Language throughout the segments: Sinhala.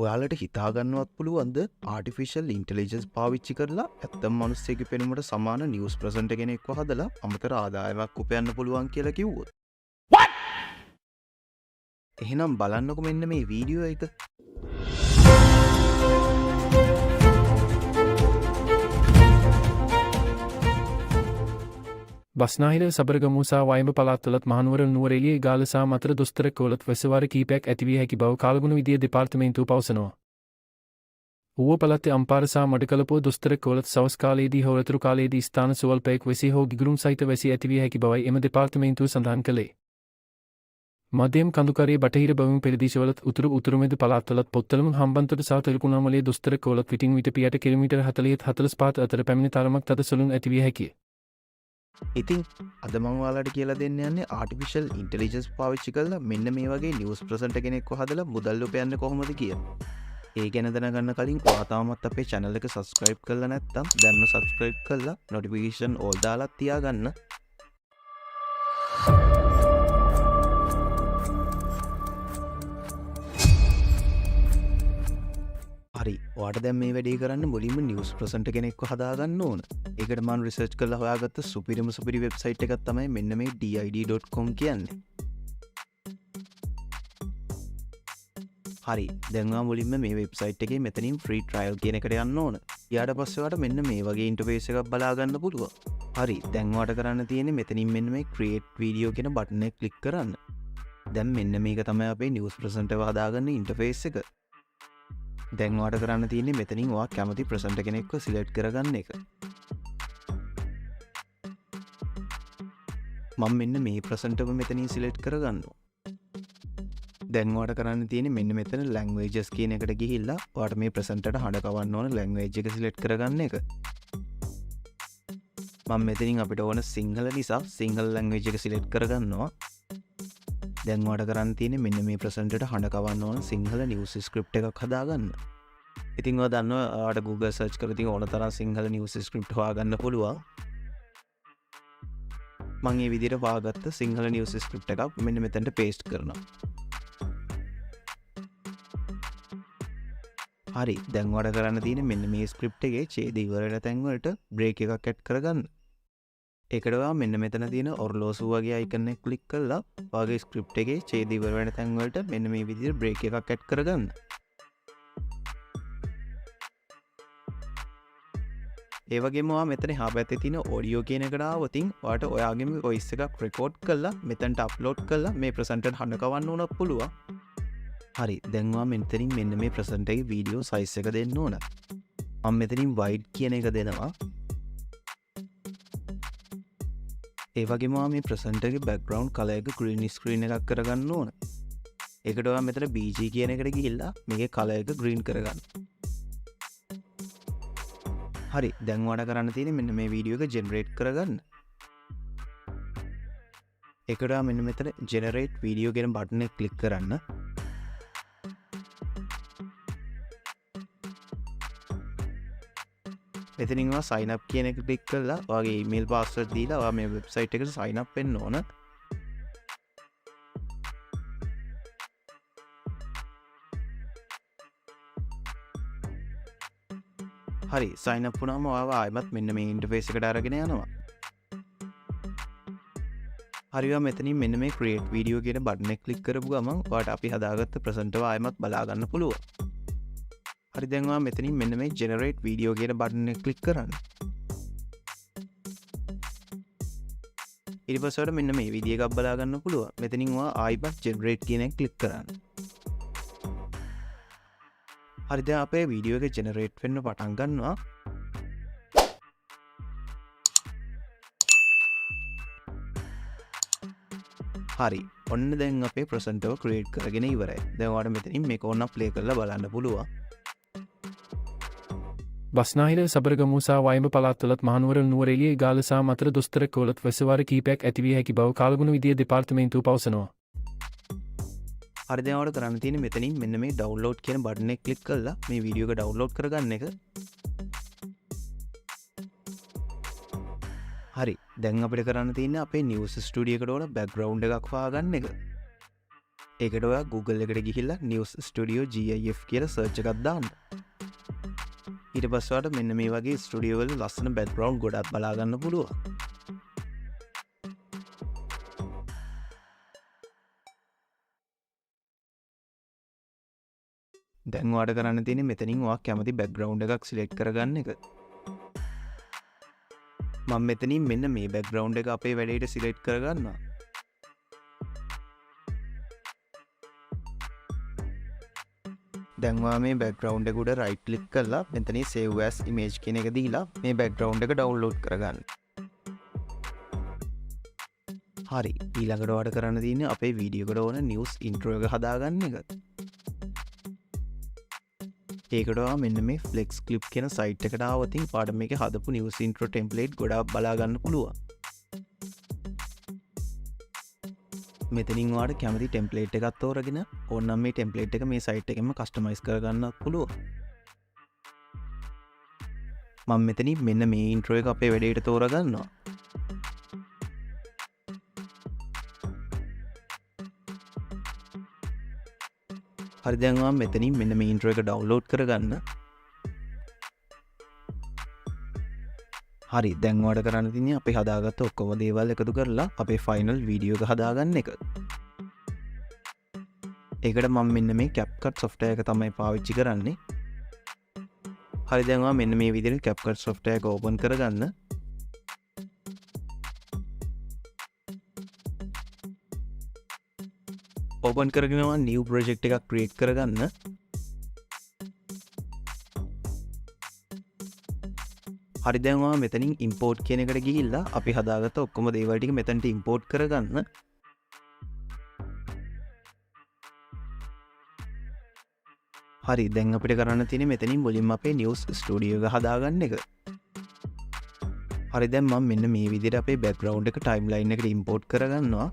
ඔයාලට හිතාගන්නවත් පුළුවන්ද ආටිෆිෂල් ඉන්ටෙලිජන්ස් පාවිච්චි කරලා ඇත්තම් මනුස්සයෙක් පෙනුමට සමාන නිවුස් ප්‍රසන්ටර් කෙනෙක්ව හදලා අමතර ආදායමක් උපයන්න පුළුවන් කියලා කිව්වොත්. එහෙනම් බලන්නකො මෙන්න මේ වීඩියෝ එක. බස්නාහිර සබරගමුසා වයඹ පළාත්වලත් මහනුවර නුවර එළියේ ගාලසා මතර දොස්තරකවලත් වැසවාර කීපයක් ඇතිවිය හැකි බව කාලගුණ විදිය දෙපාර්තමේන්තුව පවසනවා. ඌව පළාතේ අම්පාරසා මඩකලපුව දොස්තරකවලත් සවස් කාලයේදී හෝ රතුරු කාලයේදී ස්ථාන සුවල්පයක් වැසි හෝ ගිගුරුම් සහිත වැසි ඇතිවිය හැකි බවයි එම දෙපාර්තමේන්තුව සඳහන් කළේ. මධ්‍යම කඳුකරේ බටහිර බවුම් පෙරදිශවලත් උතුරුමෙද පළාත්වලත් පොත්තලම හම්බන්තොට සහ තෙලුකුණාමලේ දොස්තරකවලත් විටින් විට පියට කිලෝමීටර් 40-45 අතර පැමිණි තරමක් තද සුළුන් ඇතිවිය හැකිය. ඉතින් අද මම ඔයාලට කියලා දෙන්න යන්නේ ආටිෆිෂල් ඉන්ටෙලිජන්ස් පාවිච්චි කරලා මෙන්න මේ වගේ නිවුස් ප්‍රසන්ටර් කෙනෙක්ව හදලා මුදල් උපයන්නේ කොහොමද කියලා. ඒ ගැන දැනගන්න කලින් ඔයා තාමත් අපේ channel එක subscribe කරලා නැත්නම් දැන්ම subscribe කරලා notification all දාලා තියාගන්න. හරි, ඔයාට දැන් මේ වැඩේ කරන්න මුලින්ම නිවුස් ප්‍රසන්ටර් කෙනෙක්ව හදාගන්න ඕන. ඒකට මම රිසර්ච් කරලා හොයාගත්ත සුපිරි වෙබ්සයිට් එකක් තමයි මෙන්න මේ D-ID.com කියන්නේ. හරි, දැන් ඔයා මුලින්ම මේ වෙබ්සයිට් එකේ මෙතනින් free trial කියන එකට යන්න ඕන. ඊට පස්සේ ඔයාට මෙන්න මේ වගේ ඉන්ටර්ෆේස් එකක් බලා ගන්න පුළුවන්. හරි, දැන් ඔයාට කරන්න තියෙන්නේ මෙතනින් මෙන්න මේ create video කියන බටන් එක ක්ලික් කරන්න. දැන් මෙන්න මේක තමයි අපේ නිවුස් ප්‍රසන්ටර් හදාගන්න ඉන්ටර්ෆේස් එක. දැන් ඔයාට කරන්න තියෙන්නේ මෙතනින් ඔයා කැමති ප්‍රසන්ටර් කෙනෙක්ව සිලෙක්ට් කරගන්න එක. මම මෙන්න මේ ප්‍රසන්ටර් මෙතනින් සිලෙක්ට් කරගන්නවා. දැන් ඔයාට කරන්න තියෙන්නේ මෙන්න මෙතන languages කියන එකට ගිහිල්ලා ඔයාට මේ ප්‍රසන්ටරට හඬ කවන්න ඕන language එක සිලෙක්ට් කරගන්න එක. මම මෙතනින් අපිට ඕන සිංහල නිසා සිංහල language එක සිලෙක්ට් කරගන්නවා. දැන් ඔයාට කරන්න තියෙන්නේ මෙන්න මේ ප්‍රසන්ටරට හඬ කවන්න ඕන සිංහල නිවුස් ස්ක්‍රිප්ට් එකක් හදාගන්න. ඉතින් ඔයා දන්නවා ඔයාට Google search කරලා තියෙන ඕන තරම් සිංහල නිවුස් ස්ක්‍රිප්ට් හොයාගන්න පුළුවන්. මම මේ විදිහට හොයාගත්ත සිංහල නිවුස් ස්ක්‍රිප්ට් එකක් මෙන්න මෙතනට paste කරනවා. හරි, දැන් ඔයාට කරන්න තියෙන්නේ මෙන්න මේ ස්ක්‍රිප්ට් එකේ ඡේද ඉවර වෙන තැන් වලට බ්‍රේක් එකක් ඇඩ් කරගන්න. ඒකට ඔයා මෙන්න මෙතන තියෙන ඔරලෝසුව වගේ අයිකන් එක ක්ලික් කරලා ඔයාගේ ස්ක්‍රිප්ට් එකේ ඡේද ඉවර වෙන තැන් වලට මෙන්න මේ විදිහට බ්‍රේක් එකක් ඇඩ් කරගන්න. ඒ වගේම ඔයා මෙතන එහා පැත්තේ තියෙන ඔඩියෝ කියන එකට ආවොතින් ඔයාට ඔයාගේම වොයිස් එකක් රෙකෝඩ් කරලා මෙතනට අප්ලෝඩ් කරලා මේ ප්‍රසන්ටර් හඬ කවන්න උනත් පුළුවන්. හරි, දැන් ඔයා මෙතනින් මෙන්න මේ ප්‍රසන්ටර් එකේ වීඩියෝ සයිස් එක දෙන්න ඕන. මම මෙතනින් wide කියන එක දෙනවා. ඒ වගේම ඔයා මේ ප්‍රසන්ටර් එකේ background color එක green screen එකක් කරගන්න ඕන. ඒකට ඔයා මෙතන BG කියන එකට ගිහිල්ලා මේකේ color එක green කරගන්න. හරි, දැන් ඔයාට කරන්න තියෙන්නේ මෙන්න මේ වීඩියෝ එක generate කරගන්න. ඒකට ඔයා මෙන්න මෙතන generate video කියන බටන් එක ක්ලික් කරන්න. මෙතනින් ඔයා sign up කියන එක ක්ලික් කරලා ඔයාගේ email password දීලා ඔයා මේ වෙබ්සයිට් එකට sign up වෙන්න ඕන. හරි, sign up වුණාම ඔයාව ආයෙමත් මෙන්න මේ ඉන්ටර්ෆේස් එකට අරගෙන යනවා. හරි, ඔයා මෙතනින් මෙන්න මේ create video කියන බටන් එක ක්ලික් කරපු ගමන් ඔයාට අපි හදාගත්ත ප්‍රසන්ටර් ආයෙමත් බලා ගන්න පුළුවන්. හරි, දැන් ඔයා මෙතනින් මෙන්න මේ generate video කියන බටන් එක ක්ලික් කරන්න. ඊට පස්සේ මෙන්න මේ වීඩියෝ එකක් බලා ගන්න පුළුවන්. මෙතනින් ඔයා ආයෙමත් generate කියන එක ක්ලික් කරන්න. හරි, දැන් අපේ වීඩියෝ එක ජෙනරේට් වෙන්න පටන් ගන්නවා. හරි, ඔන්න දැන් අපේ ප්‍රසන්ටර් ක්‍රියේට් කරගෙන ඉවරයි. දැන් ඔයාලට මෙතනින් මේක ඕන ප්ලේ කරලා බලන්න පුළුවන්. බස්නාහිර සබරගමුසා වයඹ පළාත්වලත් මහනුවර නුවර එළියේ ගාලසා මතර දොස්තරකවලත් වැසවාර කීපයක් ඇතිවිය හැකි බව කාලගුණ විදිය දෙපාර්තමේන්තුව පවසනවා. හරි, දැන් ඔයාලට කරන්න තියෙන්නේ මෙතනින් මෙන්න මේ download කියන බටන් එක ක්ලික් කරලා මේ වීඩියෝ එක download කරගන්න එක. හරි, දැන් අපිට කරන්න තියෙන්නේ අපේ නිවුස් ස්ටුඩියෝ එකට ඕන background එකක් හොයාගන්න එක. ඒකට ඔයා Google එකට ගිහිල්ලා News Studio GIF කියලා සර්ච් එකක් දාන්න. ඊට පස්සේ ඔයාලට මෙන්න මේ වගේ ස්ටුඩියෝ වල ලස්සන බෑග්ග්‍රවුන්ඩ් ගොඩක් බලා ගන්න පුළුවන්. දැන් ඔයාලට කරන්න තියෙන්නේ මෙතනින් ඔයා කැමති බෑග්ග්‍රවුන්ඩ් එකක් සිලෙක්ට් කරගන්න එක. මම මෙතනින් මෙන්න මේ බෑග්ග්‍රවුන්ඩ් එක අපේ වැඩේට සිලෙක්ට් කරගන්නවා. දැන් ඔයා මේ බෑග්ග්‍රවුන්ඩ් එක උඩ රයිට් ක්ලික් කරලා මෙතනින් save as image කියන එක දීලා මේ බෑග්ග්‍රවුන්ඩ් එක ඩවුන්ලෝඩ් කරගන්න. හරි, ඊළඟට ඔයාලට කරන්න තියෙන්නේ අපේ වීඩියෝ එකට ඕන නිවුස් ඉන්ට්‍රෝ එක හදාගන්න එක. ඒකට ඔයා මෙන්න මේ flex clip කියන සයිට් එකට ආවොත් පාඩම මේකේ හදපු නිවුස් ඉන්ට්‍රෝ ටෙම්ප්ලේට් ගොඩාක් බලා ගන්න පුළුවන්. මෙතනින් ඔයාලට කැමති ටෙම්ප්ලේට් එකක් තෝරගෙන ඕනනම් මේ ටෙම්ප්ලේට් එක මේ සයිට් එකෙන්ම කස්ටමයිස් කරගන්නත් පුළුවන්. මම මෙතනින් මෙන්න මේ ඉන්ට්‍රෝ එක අපේ වැඩේට තෝරගන්නවා. හරි, දැන් ඔයා මෙතනින් මෙන්න මේ ඉන්ට්‍රෝ එක ඩවුන්ලෝඩ් කරගන්න. හරි, දැන් ඔයාලට කරන්න තියෙන්නේ අපි හදාගත්ත ඔක්කොම දේවල් එකතු කරලා අපේ ෆයිනල් වීඩියෝ එක හදාගන්න එක. ඒකට මම මෙන්න මේ CapCut software එක තමයි පාවිච්චි කරන්නේ. හරි, දැන් ඔයා මෙන්න මේ විදිහට CapCut software එක ඕපන් කරගන්න. ඕපන් කරගෙන ඔයා new project එකක් create කරගන්න. හරි, දැන් ඔයා මෙතනින් import කියන එකට ගිහිල්ලා අපි හදාගත්ත ඔක්කොම දේවල් ටික මෙතනට import කරගන්න. හරි, දැන් අපිට කරන්න තියෙන්නේ මෙතනින් මුලින්ම අපේ News Studio එක හදාගන්න එක. හරි, දැන් මම මෙන්න මේ විදිහට අපේ background එක timeline එකට import කරගන්නවා.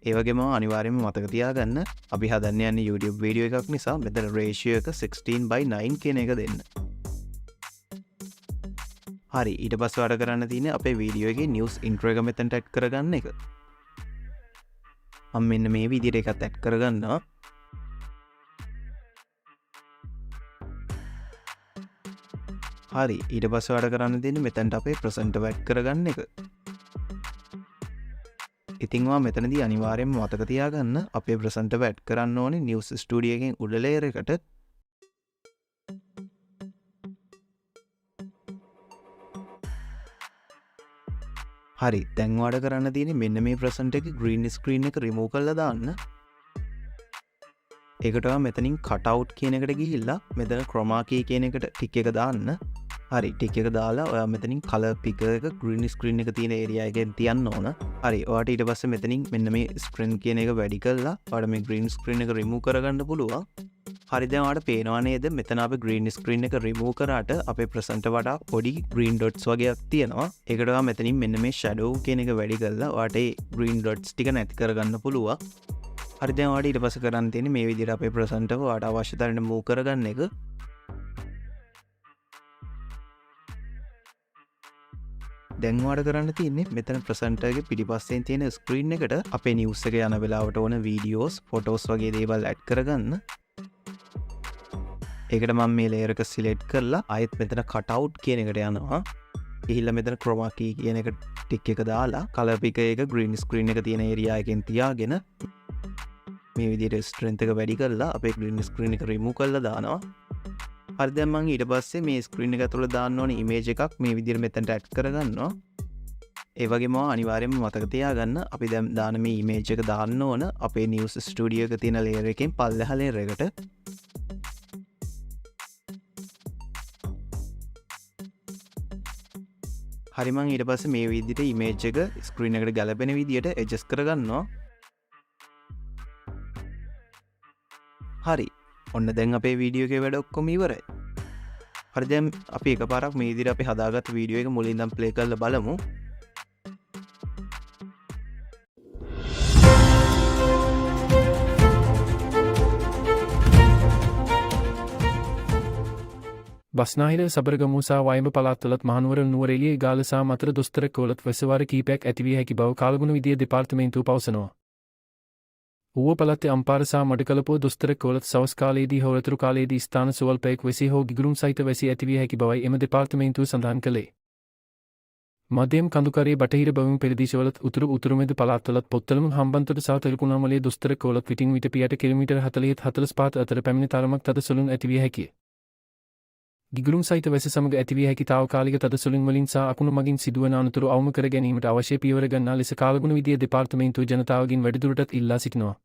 ඒ වගේම අනිවාර්යයෙන්ම මතක තියාගන්න අපි හදන්න යන්නේ YouTube වීඩියෝ එකක් නිසා මෙතන ratio එක 16:9 කියන එක දෙන්න. හරි, ඊට පස්සේ වැඩ කරන්න තියෙන්නේ අපේ වීඩියෝ එකේ news intro එක මෙතනට add කරගන්න එක. මම මෙන්න මේ විදිහට එකත් add කරගන්නවා. හරි, ඊට පස්සේ වැඩ කරන්න තියෙන්නේ මෙතනට අපේ presenter add කරගන්න එක. ඉතින් ඔයා මෙතනදී අනිවාර්යයෙන්ම මතක තියාගන්න අපේ presenter add කරන්න ඕනේ News Studio එකෙන් උඩ layer එකට. හරි, දැන් ඔයාලට කරන්න තියෙන්නේ මෙන්න මේ presenter එකේ green screen එක remove කරලා දාන්න. ඒකට ඔයා මෙතනින් cut out කියන එකට ගිහිල්ලා මෙතන chroma key කියන එකට tick එක දාන්න. හරි, tick එක දාලා ඔයා මෙතනින් color picker එක green screen එක තියෙන area එකෙන් තියන්න ඕන. හරි, ඔයාට ඊට පස්සේ මෙතනින් මෙන්න මේ screen කියන එක වැඩි කරලා ඔයාට මේ green screen එක remove කරගන්න පුළුවන්. හරි, දැන් ඔයාට පේනවා නේද මෙතන අපි green screen එක remove කරාට අපේ presenter වටා පොඩි green dots වගේක් තියෙනවා. ඒකට ඔයා මෙතනින් මෙන්න මේ shadow කියන එක වැඩි කරලා ඔයාට ඒ green dots ටික නැති කරගන්න පුළුවන්. හරි, දැන් ඔයාට ඊට පස්සේ කරන්න තියෙන්නේ මේ විදිහට අපේ presenter ඔයාට අවශ්‍ය තරමට move කරගන්න එක. දැන් ඔයාලට කරන්න තියෙන්නේ මෙතන presenter එකේ පිටිපස්සෙන් තියෙන screen එකට අපේ news එක යන වෙලාවට ඕන videos, photos වගේ දේවල් add කරගන්න. ඒකට මම මේ layer එක select කරලා ආයෙත් මෙතන cut out කියන එකට යනවා. ගිහිල්ලා මෙතන chroma key කියන එක tick එක දාලා color picker එක green screen එක තියෙන area එකෙන් තියාගෙන මේ විදිහට strength එක වැඩි කරලා අපේ green screen එක remove කරලා දානවා. හරි, දැන් මම ඊට පස්සේ මේ ස්ක්‍රීන් එක ඇතුළේ දාන්න ඕනේ ඉමේජ් එකක් මේ විදිහට මෙතනට ඇඩ් කරගන්නවා. ඒ වගේම අනිවාර්යයෙන්ම මතක තියාගන්න අපි දැන් දාන මේ ඉමේජ් එක දාන්න ඕන අපේ News Studio එක තියෙන layer එකෙන් පල්ලෙහා layer එකට. හරි, මම ඊට පස්සේ මේ විදිහට ඉමේජ් එක ස්ක්‍රීන් එකට ගැලපෙන විදිහට adjust කරගන්නවා. හරි, ඔන්න දැන් අපේ වීඩියෝ එකේ වැඩ ඔක්කොම ඉවරයි. හරි, දැන් අපි එකපාරක් මේ විදිහට අපි හදාගත්ත වීඩියෝ එක මුලින් ඉඳන් ප්ලේ කරලා බලමු. බස්නාහිර සබරගමු සහ වයඹ පළාත්වලත් මහනුවර නුවර එළිය ගාල්ල සහ මතර දොස්තරකවලත් වැසවාර කිහිපයක් ඇතිවිය හැකි බව කාලගුණ විදිය දෙපාර්තමේන්තුව පවසනවා. ඌව පළාතේ අම්පාර සහ මඩකලපුව දොස්තරකවලත් සවස් කාලයේදී හෝ රතුරු කාලයේදී ස්ථාන සුවල්පයක් වැසි හෝ ගිගුරුම් සහිත වැසි ඇතිවිය හැකි බවයි එම දෙපාර්තමේන්තුව සඳහන් කළේ. මධ්‍යම කඳුකරේ බටහිර බැවුම් පෙරදිශවලත් උතුරුමෙද පළාත්වලත් පොත්තලම හම්බන්තොට සහ තෙලකුණාමලේ දොස්තරකවලත් විටින් විට පියට කිලෝමීටර් 40-45 අතර පැමිණි තරමක් තද සුළුන් ඇතිවිය හැකිය. ගිගුරුම් සහිත වැසි සමග ඇතිවිය හැකි තාවකාලික තද සුළුන් වලින් සහ අකුණු මගින් සිදුවන අනතුරු අවම කර ගැනීමට අවශ්‍ය පියවර ගන්නා ලෙස කාලගුණ විදිය දෙපාර්තමේන්තුව ජනතාවගෙන් වැඩිදුරටත් ඉල්ලා සිටිනවා.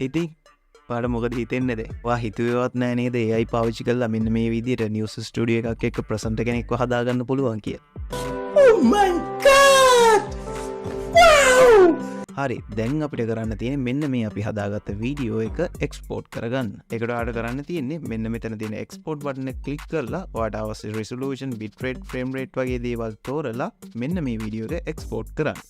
ඉතින් පාට මොකද හිතෙන්නේද? වා හිතුවේවත් නෑ නේද AI පාවිච්චි කරලා මෙන්න මේ විදිහට නිවුස් ස්ටුඩියෝ එකක් එක්ක ප්‍රසන්ටර් කෙනෙක්ව හදාගන්න පුළුවන් කියලා. Oh my god! Wow! හරි, දැන් අපිට කරන්න තියෙන්නේ මෙන්න මේ අපි හදාගත්ත වීඩියෝ එක එක්ස්පෝර්ට් කරගන්න. ඒකට ඔයාලට කරන්න තියෙන්නේ මෙන්න මෙතන තියෙන එක්ස්පෝර්ට් බටන් එක ක්ලික් කරලා ඔයාලට අවශ්‍ය resolution, bitrate, frame rate වගේ දේවල් තෝරලා මෙන්න මේ වීඩියෝ එක එක්ස්පෝර්ට් කරන්න.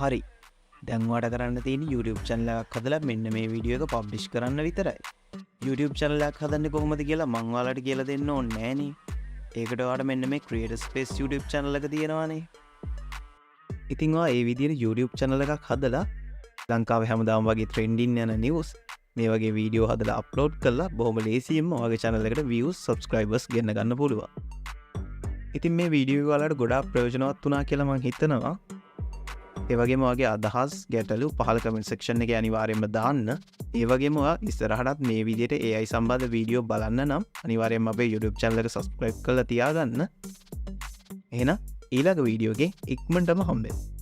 හරි, දැන් ඔයාලට කරන්න තියෙන්නේ YouTube channel එකක් හදලා මෙන්න මේ වීඩියෝ එක පබ්ලිෂ් කරන්න විතරයි. YouTube channel එකක් හදන්නේ කොහොමද කියලා මම ඔයාලට කියලා දෙන්න ඕනේ නෑනේ. ඒකට ඔයාලට මෙන්න මේ Creator Space YouTube channel එක තියෙනවානේ. ඉතින් ඔයා මේ විදිහට YouTube channel එකක් හදලා ලංකාවේ හැමදාම වගේ trending යන news මේ වගේ වීඩියෝ හදලා අප්ලෝඩ් කරලා බොහොම ලේසියෙන්ම ඔයාගේ channel එකට views, subscribers ගෙන්න ගන්න පුළුවන්. ඉතින් මේ වීඩියෝ එක ඔයාලට ගොඩාක් ප්‍රයෝජනවත් වුණා කියලා මම හිතනවා. ඒ වගේම ඔයාගේ අදහස් ගැටලු පහළ කමෙන්ට් සෙක්ෂන් එකේ අනිවාර්යයෙන්ම දාන්න. ඒ වගේම ඔයා ඉස්සරහටත් මේ විදිහට AI සම්බන්ධ වීඩියෝ බලන්න නම් අනිවාර්යයෙන්ම අපේ YouTube channel එක subscribe කරලා තියාගන්න. එහෙනම් ඊළඟ වීඩියෝ එකේ ඉක්මනටම හම්බෙමු.